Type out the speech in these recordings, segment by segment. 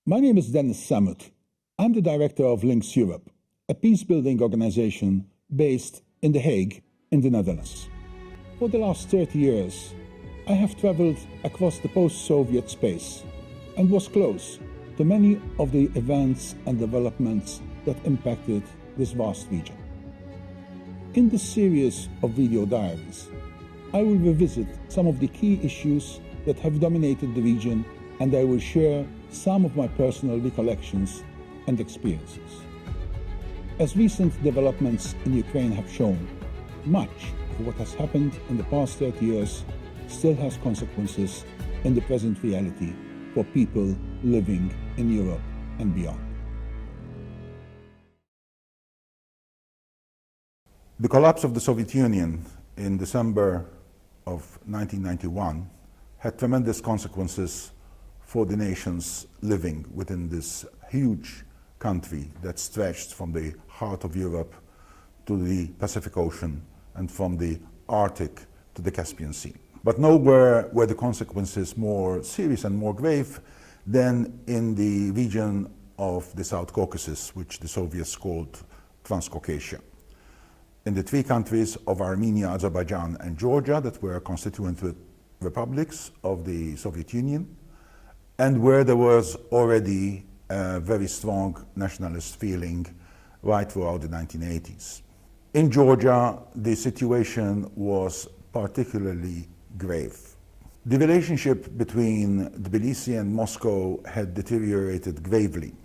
My name is Dennis Samut. I'm the director of Links Europe, a peace-building organization based in The Hague, in the Netherlands. For the last 30 years, I have traveled across the post-Soviet space and was close to many of the events and developments that impacted this vast region. In this series of video diaries, I will revisit some of the key issues that have dominated the region, and I will share some of my personal recollections and experiences. As recent developments in Ukraine have shown, much of what has happened in the past 30 years still has consequences in the present reality for people living in Europe and beyond. The collapse of the Soviet Union in December of 1991 had tremendous consequences for the nations living within this huge country that stretched from the heart of Europe to the Pacific Ocean and from the Arctic to the Caspian Sea. But nowhere were the consequences more serious and more grave than in the region of the South Caucasus, which the Soviets called Transcaucasia. In the three countries of Armenia, Azerbaijan and Georgia that were constituent republics of the Soviet Union, and where there was already a very strong nationalist feeling right throughout the 1980s. In Georgia, the situation was particularly grave. The relationship between Tbilisi and Moscow had deteriorated gravely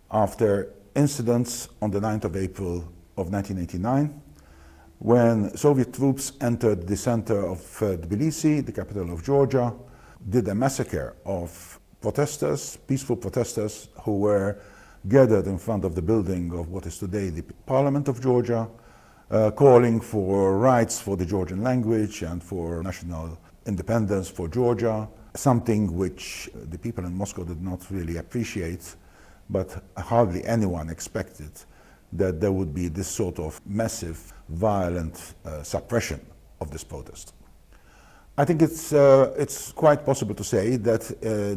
after incidents on the 9th of April of 1989, when Soviet troops entered the center of Tbilisi, the capital of Georgia, did a massacre of protesters, peaceful protesters, who were gathered in front of the building of what is today the Parliament of Georgia, calling for rights for the Georgian language and for national independence for Georgia, something which the people in Moscow did not really appreciate, but hardly anyone expected that there would be this sort of massive, violent suppression of this protest. I think it's quite possible to say that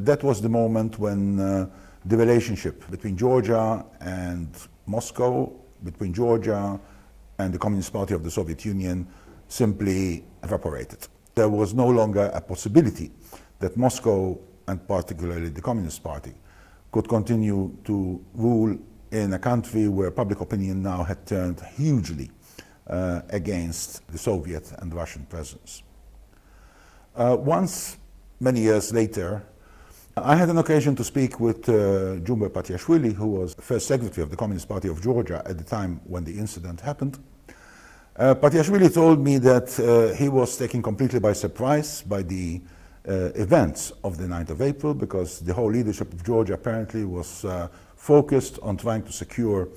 that was the moment when the relationship between Georgia and Moscow, between Georgia and the Communist Party of the Soviet Union, simply evaporated. There was no longer a possibility that Moscow, and particularly the Communist Party, could continue to rule in a country where public opinion now had turned hugely against the Soviet and Russian presence. Once, many years later, I had an occasion to speak with Jumbo Patiashvili, who was first secretary of the Communist Party of Georgia at the time when the incident happened. Patiashvili told me that he was taken completely by surprise by the events of the 9th of April, because the whole leadership of Georgia apparently was focused on trying to secure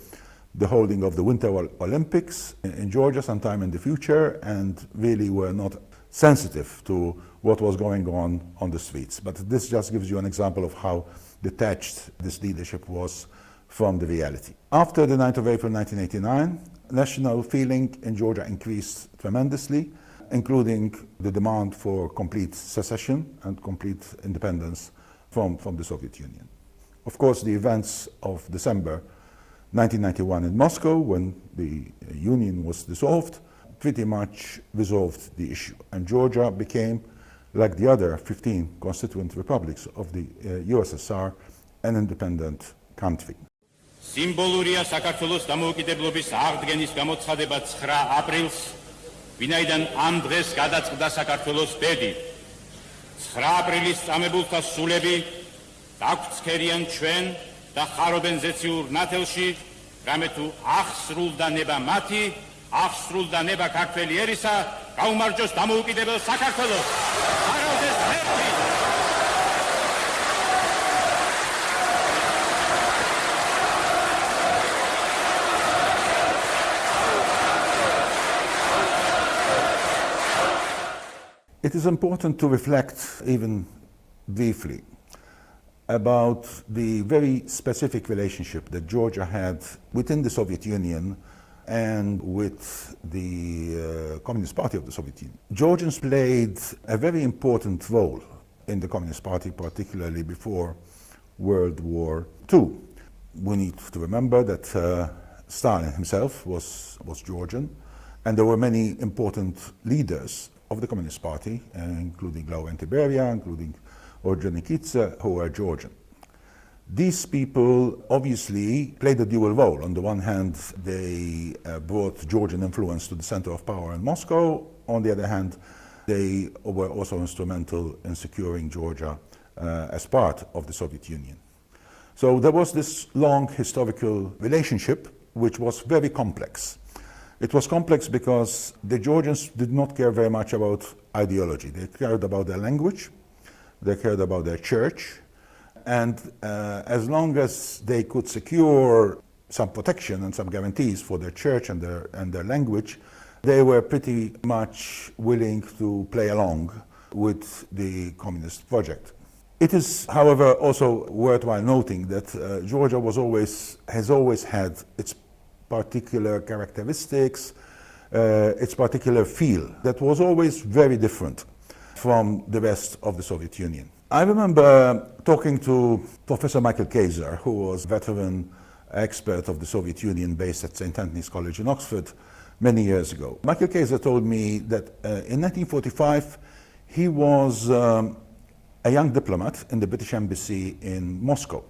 the holding of the Winter Olympics in Georgia sometime in the future, and really were not sensitive to what was going on the streets. But this just gives you an example of how detached this leadership was from the reality. After the 9th of April 1989, national feeling in Georgia increased tremendously, including the demand for complete secession and complete independence from the Soviet Union. Of course, the events of December 1991 in Moscow, when the Union was dissolved, pretty much resolved the issue. And Georgia became, like the other 15 constituent republics of the USSR, an independent country. Სიმბოლურია საქართველოს დამოუკიდებლობის აღდგენის გამოცხადება 9 აპრილს, ვინაიდან ამ დღეს გადაწყდა საქართველოს ბედი. 9 აპრილის წამებულთა სულები დაგვრცქერიან ჩვენ და ხარობენ ზეციურ ნათელში, რამე თუ აღსრულდა ნება მათი, აღსრულდა ნება ქართველი ერისა, გაუმარჯოს დამოუკიდებელ საქართველოს. ხარობდეს ღმერთი. It is important to reflect, even briefly, about the very specific relationship that Georgia had within the Soviet Union and with the Communist Party of the Soviet Union. Georgians played a very important role in the Communist Party, particularly before World War II. We need to remember that Stalin himself was Georgian, and there were many important leaders of the Communist Party, including Laurent Beria, including Orджonikidze, who were Georgian. These people obviously played a dual role. On the one hand, they brought Georgian influence to the center of power in Moscow. On the other hand, they were also instrumental in securing Georgia as part of the Soviet Union. So there was this long historical relationship which was very complex. It was complex because the Georgians did not care very much about ideology. They cared about their language, they cared about their church, and as long as they could secure some protection and some guarantees for their church and their language, they were pretty much willing to play along with the communist project. It is, however, also worthwhile noting that Georgia has always had its particular characteristics, its particular feel that was always very different from the rest of the Soviet Union. I remember talking to Professor Michael Kayser, who was a veteran expert of the Soviet Union based at St. Anthony's College in Oxford many years ago. Michael Kayser told me that in 1945 he was a young diplomat in the British Embassy in Moscow,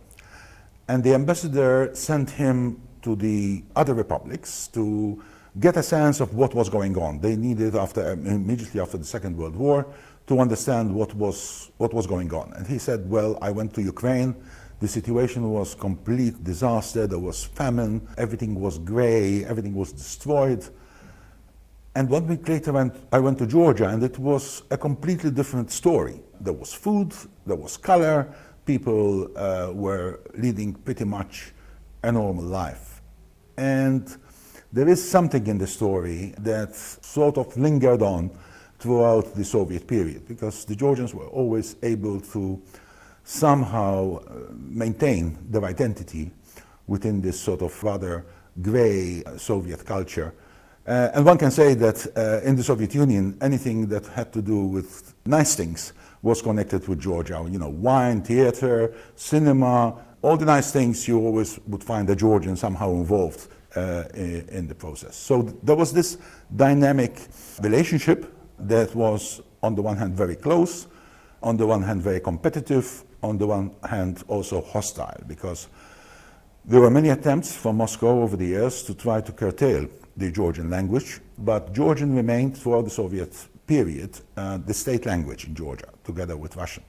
and the ambassador sent him to the other republics to get a sense of what was going on. They needed, immediately after the Second World War, to understand what was going on. And he said, well, I went to Ukraine, the situation was complete disaster, there was famine, everything was gray, everything was destroyed. And 1 week later I went to Georgia, and it was a completely different story. There was food, there was color, people were leading pretty much a normal life. And there is something in the story that sort of lingered on throughout the Soviet period, because the Georgians were always able to somehow maintain their identity within this sort of rather gray Soviet culture. And one can say that in the Soviet Union, anything that had to do with nice things was connected with Georgia. You know, wine, theater, cinema, all the nice things, you always would find a Georgian somehow involved in the process. So there was this dynamic relationship that was, on the one hand, very close, on the one hand, very competitive, on the one hand, also hostile, because there were many attempts from Moscow over the years to try to curtail the Georgian language, but Georgian remained throughout the Soviet period the state language in Georgia, together with Russian.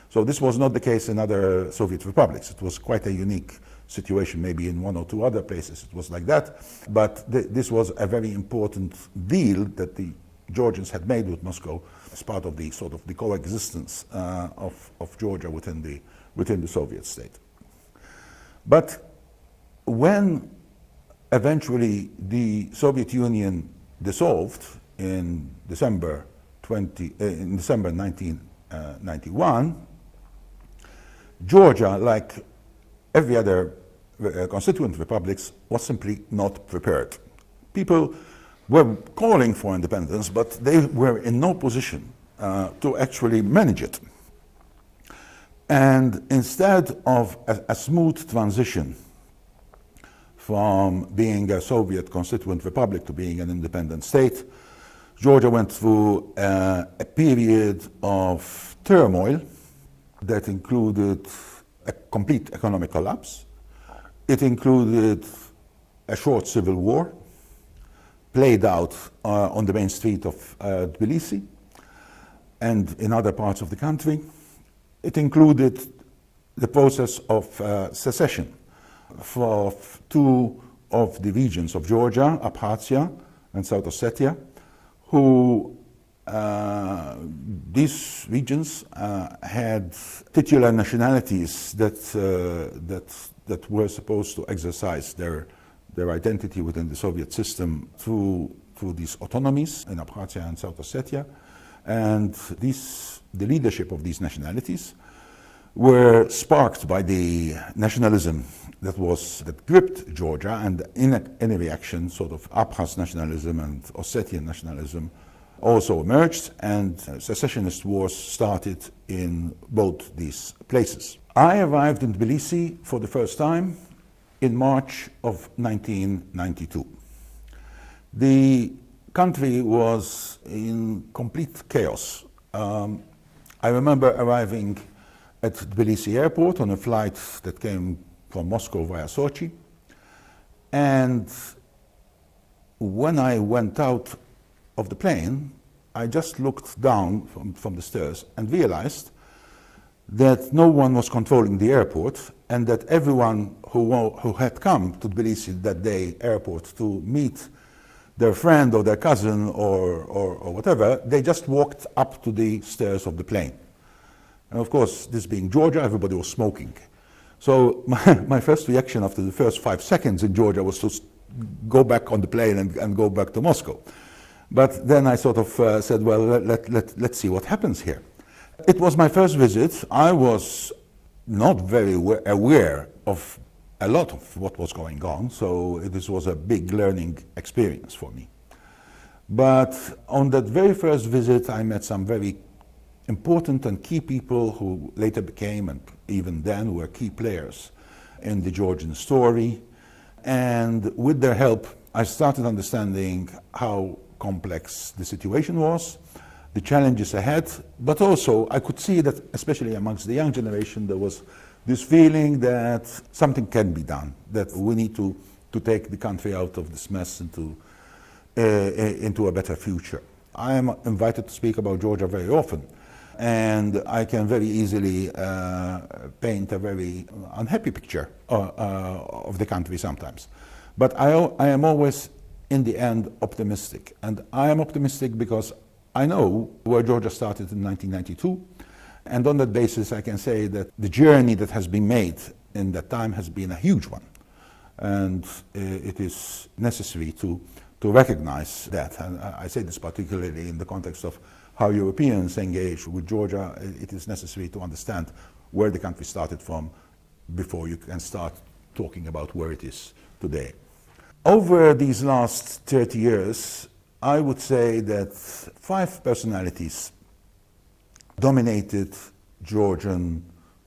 So this was not the case in other Soviet republics. It was quite a unique situation. Maybe in one or two other places it was like that, but this was a very important deal that the Georgians had made with Moscow as part of the sort of the coexistence of Georgia within the Soviet state. But when eventually the Soviet Union dissolved in December 1991, Georgia, like every other constituent republics, was simply not prepared. People were calling for independence, but they were in no position to actually manage it. And instead of a smooth transition from being a Soviet constituent republic to being an independent state, Georgia went through a period of turmoil that included a complete economic collapse. It included a short civil war played out on the main street of Tbilisi and in other parts of the country. It included the process of secession for two of the regions of Georgia, Abkhazia and South Ossetia, who these regions had titular nationalities that were supposed to exercise their identity within the Soviet system through these autonomies in Abkhazia and South Ossetia. And the leadership of these nationalities were sparked by the nationalism that gripped Georgia, and in a reaction, sort of Abkhaz nationalism and Ossetian nationalism also emerged, and secessionist wars started in both these places. I arrived in Tbilisi for the first time in March of 1992. The country was in complete chaos. I remember arriving at Tbilisi airport on a flight that came from Moscow via Sochi, and when I went out of the plane, I just looked down from the stairs and realized that no one was controlling the airport, and that everyone who had come to Tbilisi that day airport to meet their friend or their cousin or whatever, they just walked up to the stairs of the plane. And of course, this being Georgia, everybody was smoking. So my first reaction after the first 5 seconds in Georgia was to go back on the plane and go back to Moscow. But then I sort of said, well, let's see what happens here. It was my first visit. I was not very aware of a lot of what was going on, so this was a big learning experience for me. But on that very first visit, I met some very important and key people who later became, and even then were, key players in the Georgian story. And with their help, I started understanding how complex the situation was, the challenges ahead, but also I could see that, especially amongst the young generation, there was this feeling that something can be done, that we need to take the country out of this mess into a better future. I am invited to speak about Georgia very often, and I can very easily paint a very unhappy picture of the country sometimes. But I am always, in the end, optimistic. And I am optimistic because I know where Georgia started in 1992, and on that basis I can say that the journey that has been made in that time has been a huge one. And it is necessary to recognize that. And I say this particularly in the context of how Europeans engage with Georgia. It is necessary to understand where the country started from before you can start talking about where it is today. Over these last 30 years, I would say that 5 personalities dominated Georgian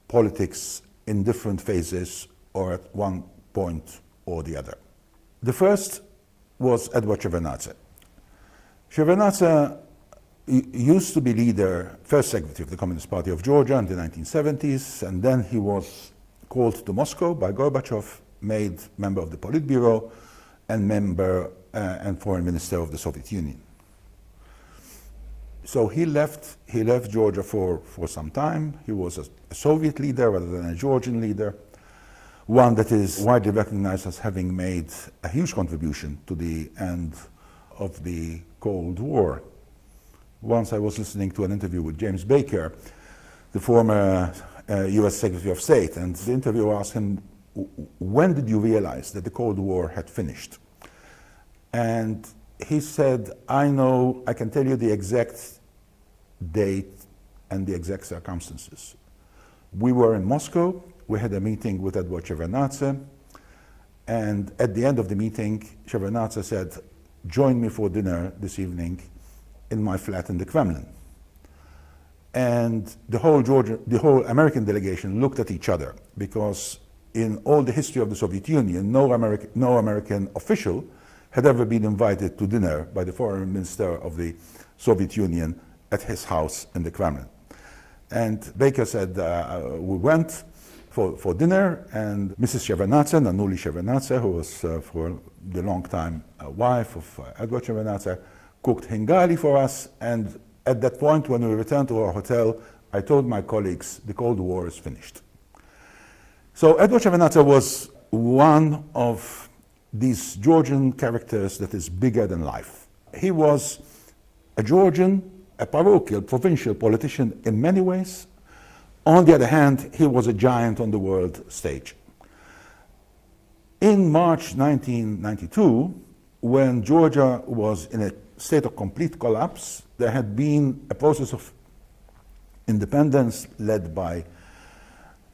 politics in different phases or at one point or the other. The first was Edward Shevardnadze. Shevardnadze used to be leader, first secretary of the Communist Party of Georgia in the 1970s, and then he was called to Moscow by Gorbachev, made member of the Politburo, and member and foreign minister of the Soviet Union. So he left Georgia for some time. He was a Soviet leader rather than a Georgian leader, one that is widely recognized as having made a huge contribution to the end of the Cold War. Once I was listening to an interview with James Baker, the former US Secretary of State, and the interviewer asked him, when did you realize that the Cold War had finished? And he said, I can tell you the exact date and the exact circumstances. We were in Moscow, we had a meeting with Edward Shevardnadze, and at the end of the meeting, Shevardnadze said, join me for dinner this evening in my flat in the Kremlin. And the whole American delegation looked at each other, because in all the history of the Soviet Union, no American official had ever been invited to dinner by the foreign minister of the Soviet Union at his house in the Kremlin. And Baker said, we went for dinner, and Mrs. Shevardnadze, Nanuli Shevardnadze, who was for the long time wife of Edward Shevardnadze, cooked hingali for us. And at that point, when we returned to our hotel, I told my colleagues, the Cold War is finished. So Edward Shevardnadze was one of these Georgian characters that is bigger than life. He was a Georgian, a parochial, provincial politician in many ways. On the other hand, he was a giant on the world stage. In March 1992, when Georgia was in a state of complete collapse, there had been a process of independence led by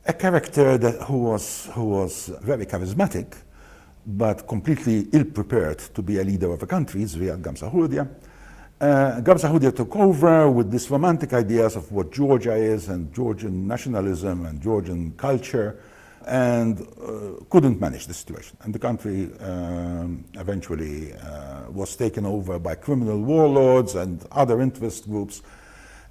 a character who was very charismatic, but completely ill-prepared to be a leader of a country, Zviad Gamsahurdia. Gabs Ahoudia took over with these romantic ideas of what Georgia is and Georgian nationalism and Georgian culture, and couldn't manage the situation. And the country eventually was taken over by criminal warlords and other interest groups.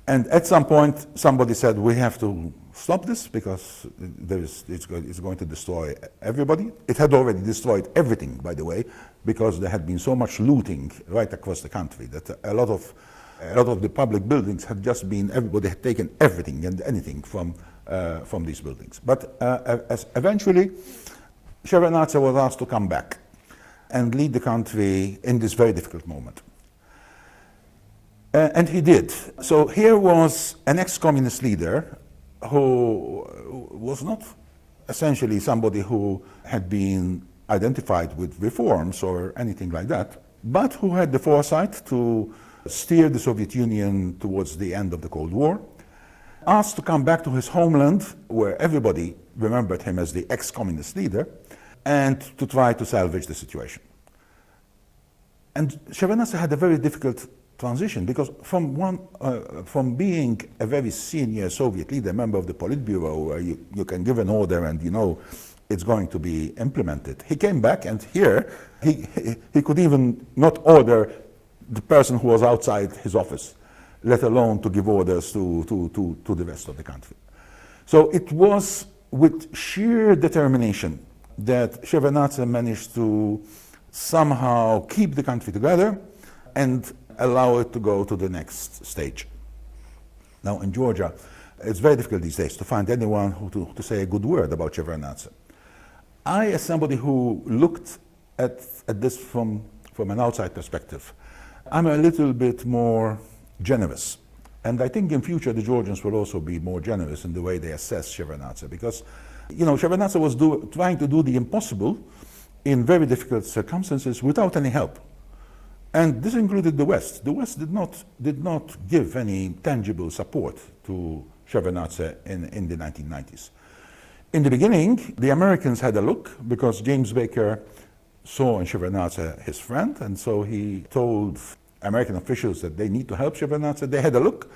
And at some point, somebody said, we have to stop this because it's going to destroy everybody. It had already destroyed everything, by the way, because there had been so much looting right across the country that a lot of the public buildings had just been, everybody had taken everything and anything from these buildings. But eventually, Shevardnadze was asked to come back and lead the country in this very difficult moment. And he did. So here was an ex-communist leader who was not essentially somebody who had been identified with reforms or anything like that, but who had the foresight to steer the Soviet Union towards the end of the Cold War, asked to come back to his homeland, where everybody remembered him as the ex-communist leader, and to try to salvage the situation. And Shevardnadze had a very difficult transition, because from being a very senior Soviet leader, member of the Politburo, where you can give an order and you know it's going to be implemented, he came back, and here he could even not order the person who was outside his office, let alone to give orders to the rest of the country. So it was with sheer determination that Shevardnadze managed to somehow keep the country together and allow it to go to the next stage. Now in Georgia, it's very difficult these days to find anyone to say a good word about Shevardnadze. I, as somebody who looked at this from an outside perspective, I'm a little bit more generous. And I think in future the Georgians will also be more generous in the way they assess Shevardnadze, because Shevardnadze was trying to do the impossible in very difficult circumstances without any help. And this included the West. The West did not give any tangible support to Shevardnadze in the 1990s. In the beginning, the Americans had a look, because James Baker saw in Shevardnadze his friend, and so he told American officials that they need to help Shevardnadze. They had a look,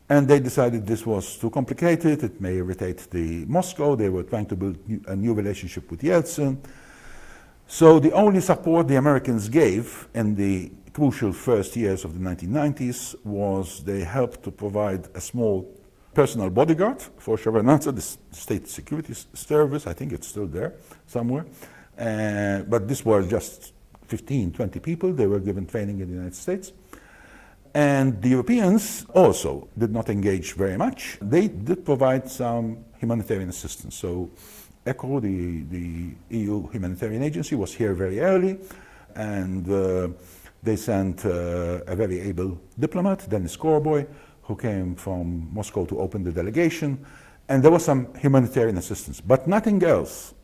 and they decided this was too complicated, it may irritate Moscow. They were trying to build a new relationship with Yeltsin. So the only support the Americans gave in the crucial first years of the 1990s was they helped to provide a small personal bodyguard for Shevardnadze, the State Security Service. I think it's still there somewhere. But this were just 15, 20 people. They were given training in the United States. And the Europeans also did not engage very much. They did provide some humanitarian assistance. So ECHO, the EU humanitarian agency, was here very early, and they sent a very able diplomat, Denis Korboy, who came from Moscow to open the delegation, and there was some humanitarian assistance, but nothing else.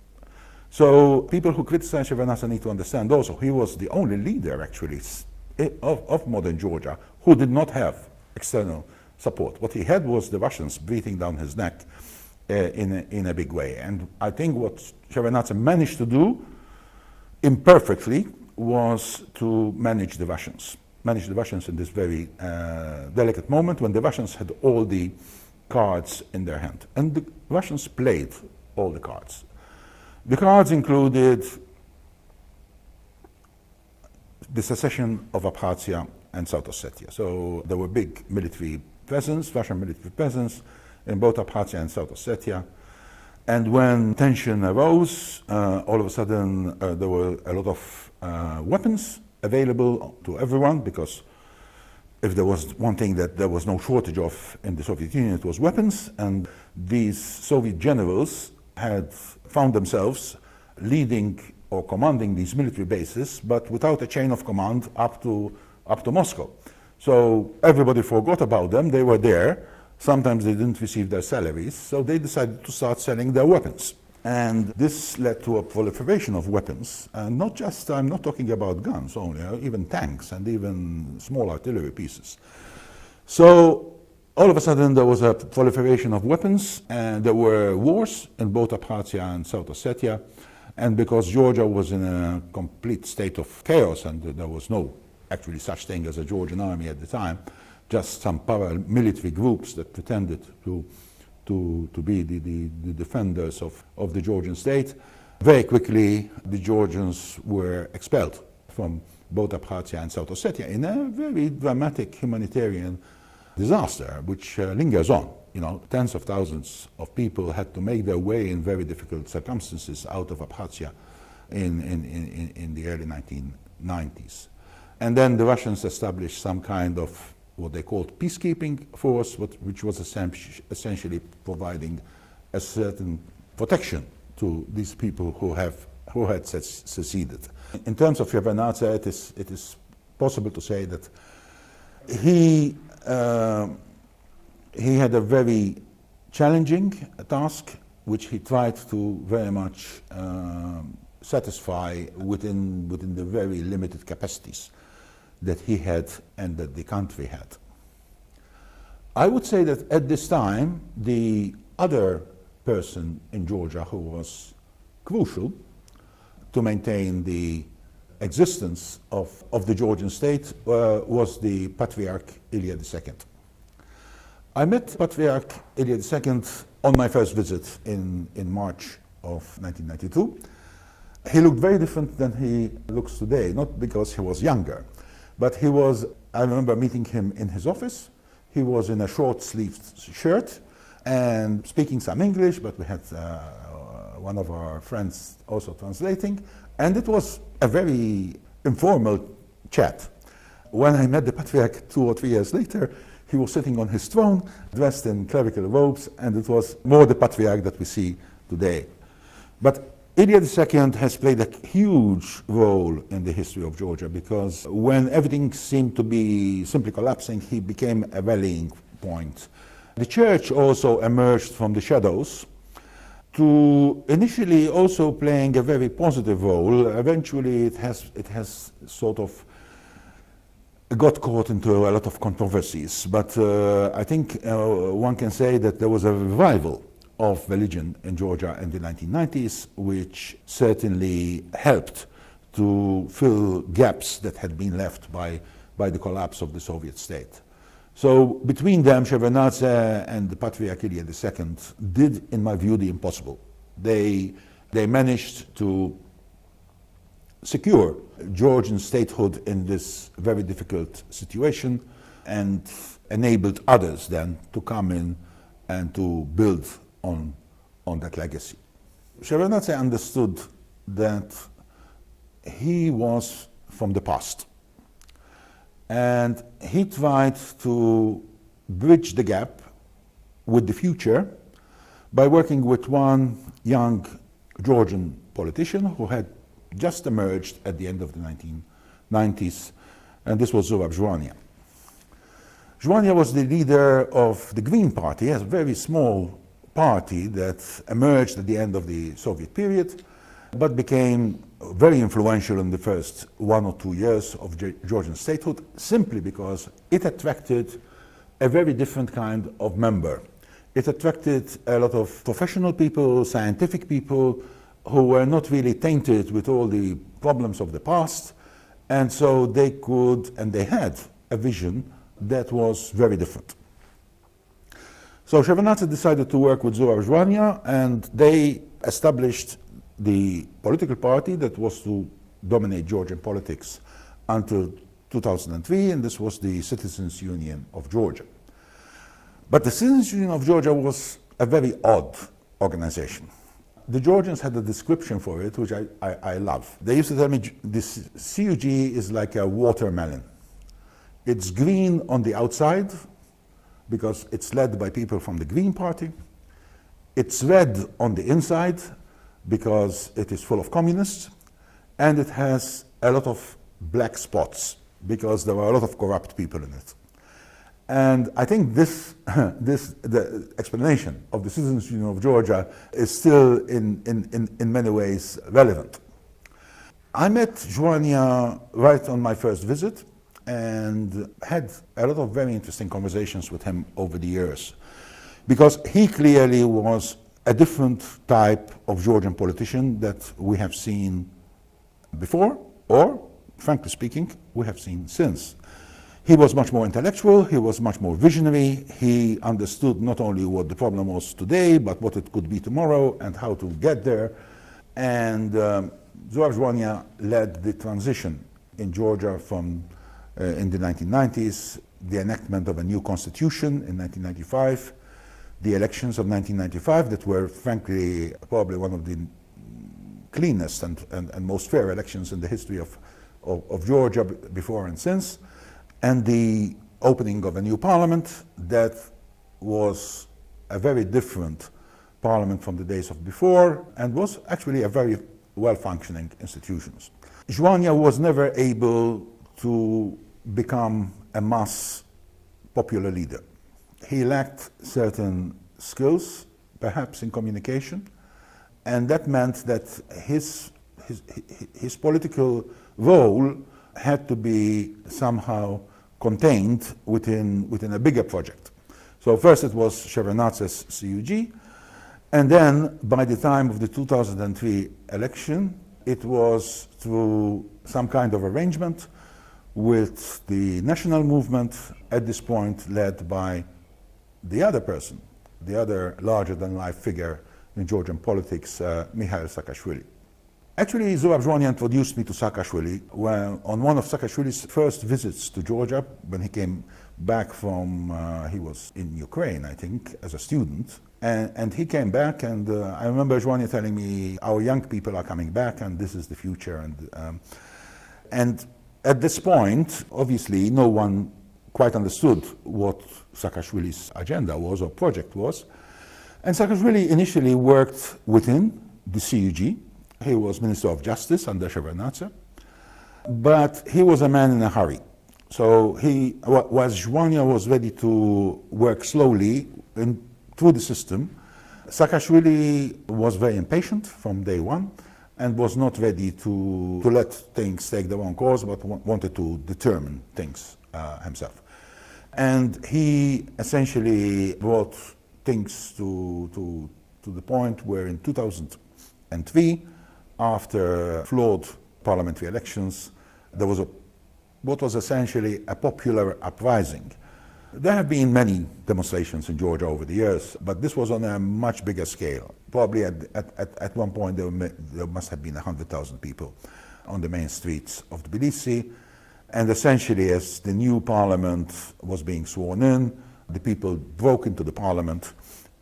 So people who criticize Shevardnadze need to understand also he was the only leader actually of modern Georgia who did not have external support. What he had was the Russians breathing down his neck in a big way. And I think what Shevardnadze managed to do imperfectly was to manage the Russians in this very delicate moment when the Russians had all the cards in their hand. And the Russians played all the cards. The cards included the secession of Abkhazia and South Ossetia. So there were big military presence, Russian military presence in both Abkhazia and South Ossetia. And when tension arose, all of a sudden there were a lot of weapons available to everyone, because if there was one thing that there was no shortage of in the Soviet Union, it was weapons. And these Soviet generals had found themselves leading or commanding these military bases, but without a chain of command up to Moscow. So everybody forgot about them. They were there. Sometimes they didn't receive their salaries, so they decided to start selling their weapons. And this led to a proliferation of weapons, and not just, I'm not talking about guns only, even tanks and even small artillery pieces. So all of a sudden there was a proliferation of weapons, and there were wars in both Abkhazia and South Ossetia. And because Georgia was in a complete state of chaos and there was no actually such thing as a Georgian army at the time, just some paramilitary groups that pretended to be the defenders of the Georgian state. Very quickly, the Georgians were expelled from both Abkhazia and South Ossetia in a very dramatic humanitarian disaster, which lingers on. You know, tens of thousands of people had to make their way in very difficult circumstances out of Abkhazia in the early 1990s. And then the Russians established some kind of what they called peacekeeping force, which was essentially providing a certain protection to these people who had seceded. In terms of Shevardnadze, it is possible to say that he had a very challenging task, which he tried to very much satisfy within the very limited capacities that he had and that the country had. I would say that at this time, the other person in Georgia who was crucial to maintain the existence of the Georgian state was the Patriarch Ilya II. I met Patriarch Ilya II on my first visit in March of 1992. He looked very different than he looks today, not because he was younger, but he was, I remember meeting him in his office. He was in a short-sleeved shirt and speaking some English, but we had one of our friends also translating, and it was a very informal chat. When I met the Patriarch 2 or 3 years later, he was sitting on his throne, dressed in clerical robes, and it was more the Patriarch that we see today. But Ilya II has played a huge role in the history of Georgia, because when everything seemed to be simply collapsing, he became a rallying point. The church also emerged from the shadows to initially also playing a very positive role. Eventually it has sort of got caught into a lot of controversies, but I think one can say that there was a revival of religion in Georgia in the 1990s, which certainly helped to fill gaps that had been left by the collapse of the Soviet state. So between them, Shevardnadze and the Patriarch Ilya II did, in my view, the impossible. They managed to secure Georgian statehood in this very difficult situation and enabled others then to come in and to build on that legacy. Shevardnadze understood that he was from the past, and he tried to bridge the gap with the future by working with one young Georgian politician who had just emerged at the end of the 1990s, and this was Zurab Zhurania. Zhurania was the leader of the Green Party, a very small party that emerged at the end of the Soviet period, but became very influential in the first 1 or 2 years of Georgian statehood, simply because it attracted a very different kind of member. It attracted a lot of professional people, scientific people, who were not really tainted with all the problems of the past, and so they could, and they had, a vision that was very different. So Shevardnadze decided to work with Zurab Zhurania, and they established the political party that was to dominate Georgian politics until 2003, and this was the Citizens Union of Georgia. But the Citizens Union of Georgia was a very odd organization. The Georgians had a description for it, which I love. They used to tell me this CUG is like a watermelon. It's green on the outside because it's led by people from the Green Party. It's red on the inside because it is full of communists. And it has a lot of black spots because there are a lot of corrupt people in it. And I think the explanation of the Citizens Union of Georgia is still in many ways relevant. I met Zhurania right on my first visit and had a lot of very interesting conversations with him over the years, because he clearly was a different type of Georgian politician that we have seen before or frankly speaking, we have seen since. He was much more intellectual, he was much more visionary, he understood not only what the problem was today, but what it could be tomorrow and how to get there. And Zohar Zhwania led the transition in Georgia from, in the 1990s, the enactment of a new constitution in 1995, the elections of 1995 that were frankly probably one of the cleanest and most fair elections in the history of Georgia before and since, and the opening of a new parliament that was a very different parliament from the days of before and was actually a very well-functioning institution. Zhwania was never able to become a mass popular leader. He lacked certain skills, perhaps in communication, and that meant that his political role had to be somehow contained within a bigger project. So first it was Shevardnadze's CUG, and then by the time of the 2003 election, it was through some kind of arrangement with the national movement, at this point led by the other person, the other larger-than-life figure in Georgian politics, Mikhail Saakashvili. Actually, Zohar Zhwania introduced me to Saakashvili when, on one of Saakashvili's first visits to Georgia, when he came back from, he was in Ukraine, I think, as a student. And he came back, and I remember Zhwania telling me, our young people are coming back, and this is the future. And at this point, obviously, no one quite understood what Saakashvili's agenda was or project was. And Saakashvili initially worked within the CUG. He was Minister of Justice under Shevardnadze, but he was a man in a hurry. So Zhwania was ready to work slowly through the system. Saakashvili was very impatient from day one and was not ready to let things take their own course, but wanted to determine things himself. And he essentially brought things to the point where in 2003, after flawed parliamentary elections, there was what was essentially a popular uprising. There have been many demonstrations in Georgia over the years, but this was on a much bigger scale. Probably at one point there must have been 100,000 people on the main streets of Tbilisi. And essentially, as the new parliament was being sworn in, the people broke into the parliament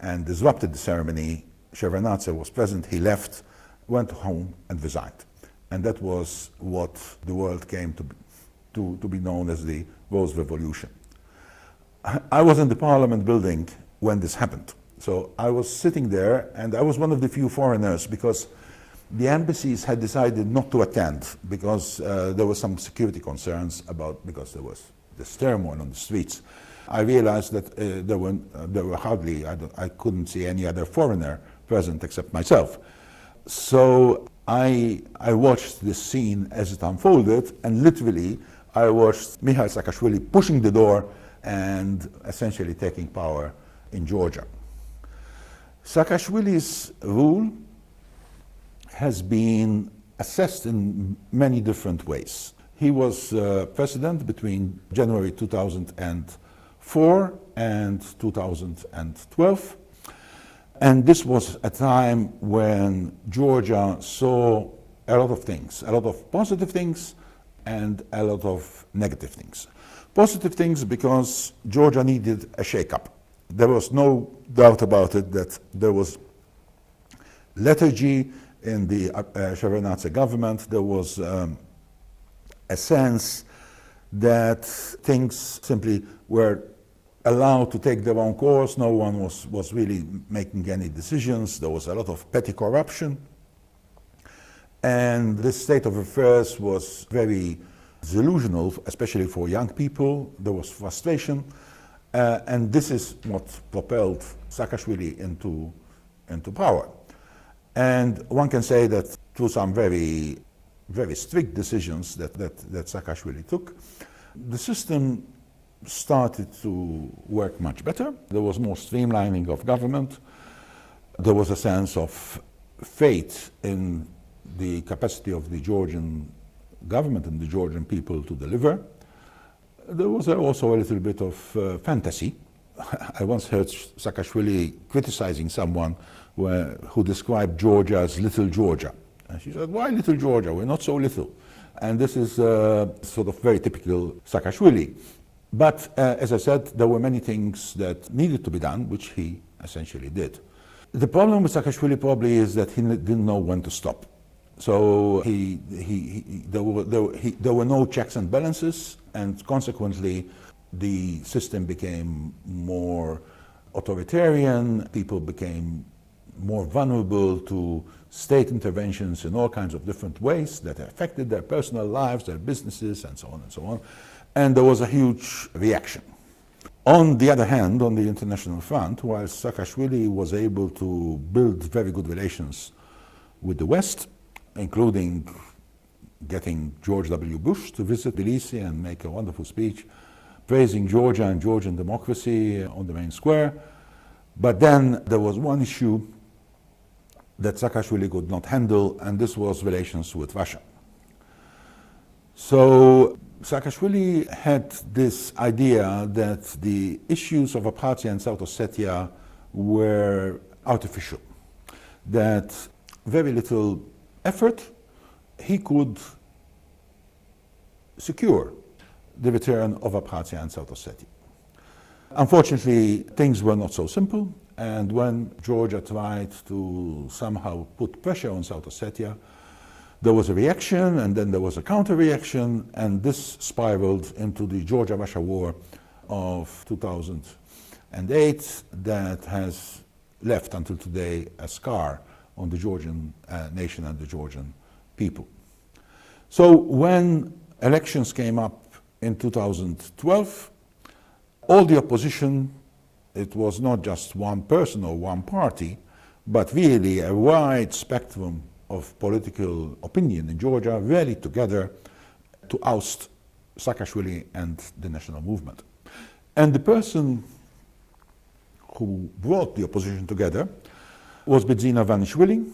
and disrupted the ceremony. Shevardnadze was present, he left, went home and resigned. And that was what the world came to be known as the Rose Revolution. I was in the parliament building when this happened. So I was sitting there, and I was one of the few foreigners because the embassies had decided not to attend because there were some security concerns because there was this turmoil on the streets. I realized that there were hardly, I couldn't see any other foreigner present except myself. So I watched this scene as it unfolded, and literally I watched Mikhail Saakashvili pushing the door and essentially taking power in Georgia. Saakashvili's rule has been assessed in many different ways. He was president between January 2004 and 2012. And this was a time when Georgia saw a lot of things, a lot of positive things and a lot of negative things. Positive things because Georgia needed a shake-up. There was no doubt about it that there was lethargy in the Shevardnadze government. There was a sense that things simply were allowed to take their own course. No one was really making any decisions. There was a lot of petty corruption. And this state of affairs was very delusional, especially for young people. There was frustration. And this is what propelled Saakashvili into power. And one can say that through some very, very strict decisions that Saakashvili took, the system started to work much better. There was more streamlining of government. There was a sense of faith in the capacity of the Georgian government and the Georgian people to deliver. There was also a little bit of fantasy. I once heard Saakashvili criticizing someone who described Georgia as Little Georgia. And she said, "Why Little Georgia? We're not so little." And this is sort of very typical Saakashvili. But as I said, there were many things that needed to be done, which he essentially did. The problem with Saakashvili probably is that he didn't know when to stop. So there were no checks and balances, and consequently the system became more authoritarian, people became more vulnerable to state interventions in all kinds of different ways that affected their personal lives, their businesses, and so on and so on. And there was a huge reaction. On the other hand, on the international front, while Saakashvili was able to build very good relations with the West, including getting George W. Bush to visit Tbilisi and make a wonderful speech praising Georgia and Georgian democracy on the main square. But then there was one issue that Saakashvili could not handle, and this was relations with Russia. So Saakashvili had this idea that the issues of Abkhazia and South Ossetia were artificial, that very little effort he could secure the return of Abkhazia and South Ossetia. Unfortunately, things were not so simple, and when Georgia tried to somehow put pressure on South Ossetia, there was a reaction, and then there was a counter-reaction, and this spiraled into the Georgia-Russia war of 2008 that has left until today a scar on the Georgian nation and the Georgian people. So when elections came up in 2012, all the opposition, it was not just one person or one party, but really a wide spectrum of political opinion in Georgia rallied together to oust Saakashvili and the national movement. And the person who brought the opposition together was Bidzina Ivanishvili,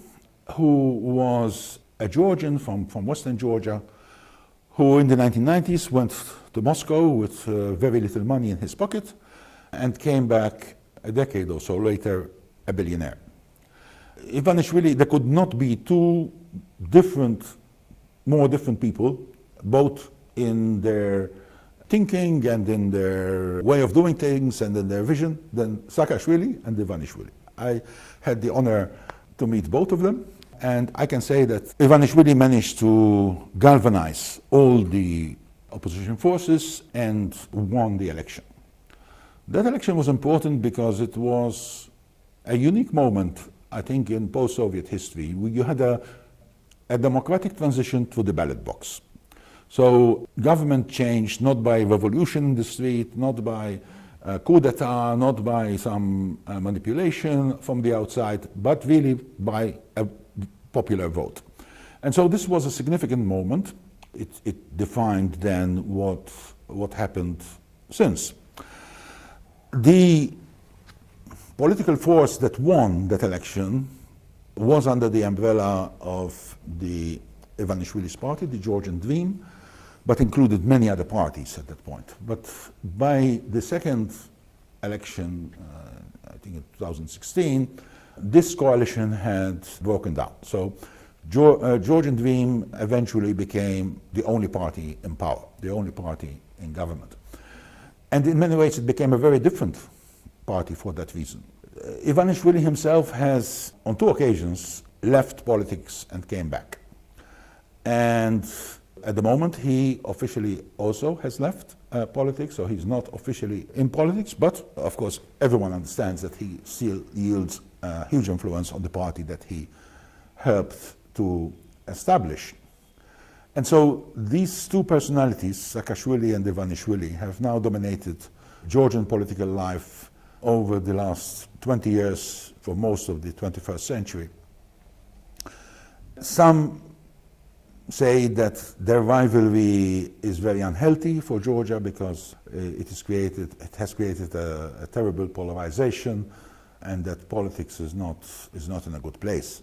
who was a Georgian from Western Georgia, who in the 1990s went to Moscow with very little money in his pocket and came back a decade or so later a billionaire. Ivanishvili, there could not be more different people, both in their thinking and in their way of doing things and in their vision, than Saakashvili and Ivanishvili. I had the honor to meet both of them, and I can say that Ivanishvili managed to galvanize all the opposition forces and won the election. That election was important because it was a unique moment, I think, in post-Soviet history. You had a democratic transition to the ballot box. So government changed not by revolution in the street, not by coup d'etat, not by some manipulation from the outside, but really by a popular vote. And so this was a significant moment. It defined then what happened since. The political force that won that election was under the umbrella of the Ivanishvili's party, the Georgian Dream, but included many other parties at that point. But by the second election, I think in 2016, this coalition had broken down. So Georgian Dream eventually became the only party in power, the only party in government. And in many ways it became a very different party for that reason. Ivanishvili himself has, on 2 occasions, left politics and came back. And at the moment he officially also has left politics, so he's not officially in politics, but of course everyone understands that he still yields huge influence on the party that he helped to establish. And so these 2 personalities, Saakashvili and Ivanishvili, have now dominated Georgian political life over the last 20 years, for most of the 21st century. Some say that their rivalry is very unhealthy for Georgia because it has created a terrible polarization, and that politics is not in a good place.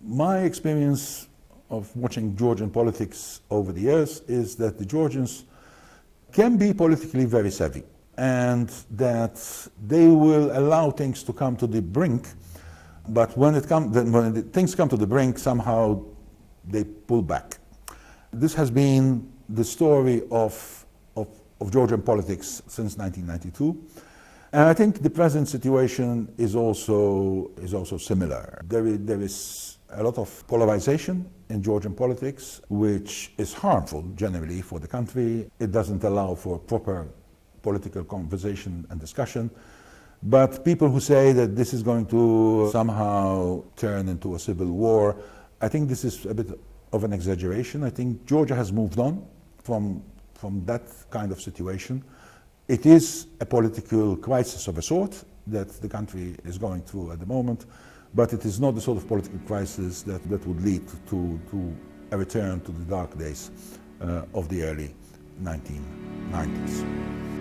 My experience of watching Georgian politics over the years is that the Georgians can be politically very savvy, and that they will allow things to come to the brink, but when things come to the brink, somehow they pull back. This has been the story of Georgian politics since 1992. And I think the present situation is also similar. There is a lot of polarization in Georgian politics, which is harmful generally for the country. It doesn't allow for proper political conversation and discussion. But people who say that this is going to somehow turn into a civil war, I think this is a bit of an exaggeration. I think Georgia has moved on from that kind of situation. It is a political crisis of a sort that the country is going through at the moment, but it is not the sort of political crisis that would lead to a return to the dark days of the early 1990s.